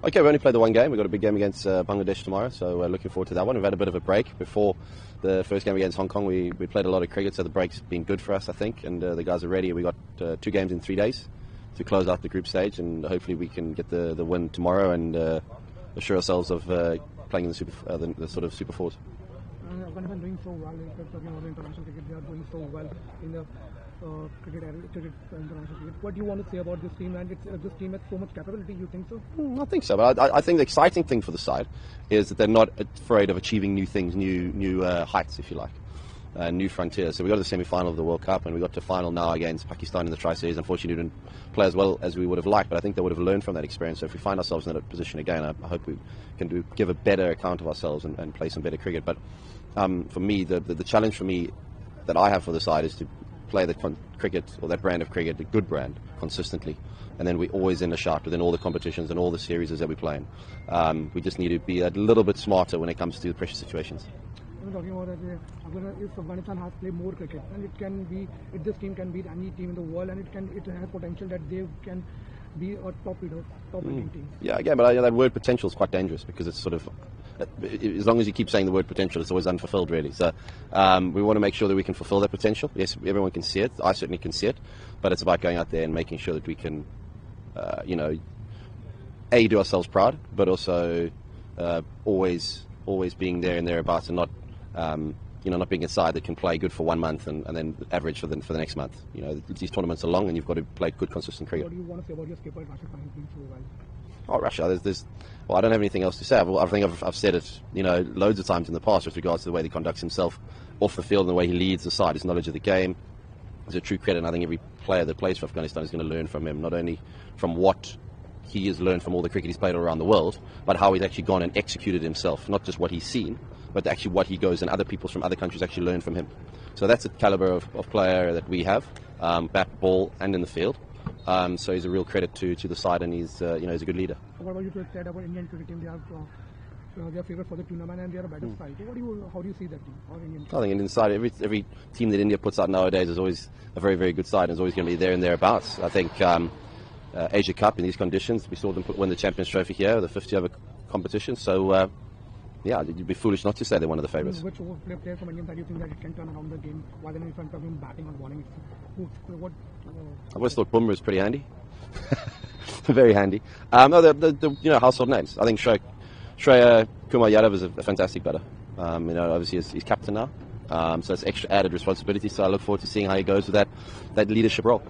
Okay, we only played the one game. We've got a big game against Bangladesh tomorrow, so we're looking forward to that one. We've had a bit of a break before the first game against Hong Kong. We played a lot of cricket, so the break's been good for us, I think, and the guys are ready. We got 2 games in 3 days to close out the group stage, and hopefully we can get the win tomorrow and assure ourselves of playing in the sort of Super Fours. Afghanistan doing so well, talking about the international cricket, they are doing so well in the international cricket. What do you want to say about this team? And this team has so much capability, you think so? I think so, but I think the exciting thing for the side is that they're not afraid of achieving new things, new heights, if you like, new frontiers. So we got to the semi-final of the World Cup, and we got to final now against Pakistan in the Tri-Series. Unfortunately, we didn't play as well as we would have liked, but I think they would have learned from that experience. So if we find ourselves in that position again, I hope we can give a better account of ourselves and play some better cricket. But for me, the challenge for me that I have for the side is to play the cricket, or that brand of cricket, a good brand, consistently, and then we're always in a shot within all the competitions and all the series that we play in. We just need to be a little bit smarter when it comes to the pressure situations. We're talking about if Afghanistan has played more cricket, and this team can beat any team in the world, and it has potential that they can be a top ranking team. Yeah, again, but that word potential is quite dangerous, because it's sort of, as long as you keep saying the word potential, it's always unfulfilled, really. So we want to make sure that we can fulfill that potential. Yes, everyone can see it. I certainly can see it, but it's about going out there and making sure that we can, do ourselves proud, but also always being there and thereabouts, and not not being a side that can play good for 1 month and then average for the next month. These tournaments are long, and you've got to play good, consistent cricket. What do you want to say about your skipper, Russia, playing so well? Oh, Russia, well, I don't have anything else to say. I think I've said it, loads of times in the past with regards to the way he conducts himself off the field and the way he leads the side. His knowledge of the game is a true credit, and I think every player that plays for Afghanistan is going to learn from him, not only from what he has learned from all the cricket he's played all around the world, but how he's actually gone and executed himself, not just what he's seen, but actually what he goes and other people from other countries actually learn from him. So that's the caliber of player that we have, bat, ball, and in the field. So he's a real credit to the side, and he's he's a good leader. What about you said about Indian cricket team? They are favourite for the tournament, and they are a better side. How do you see that team? I think Indian side, every team that India puts out nowadays is always a very, very good side, and is always going to be there and thereabouts. I think Asia Cup in these conditions, we saw them win the Champions Trophy here, the 50-over competition. So you'd be foolish not to say they're one of the favourites. Which player from Indian side do you think that it can turn around the game, rather than in front of him batting or bowling? I've always thought Bumrah is pretty handy. Very handy. No, the household names. I think Shreya Kumar Yadav is a fantastic batter. Obviously he's captain now, so it's extra added responsibility. So I look forward to seeing how he goes with that leadership role.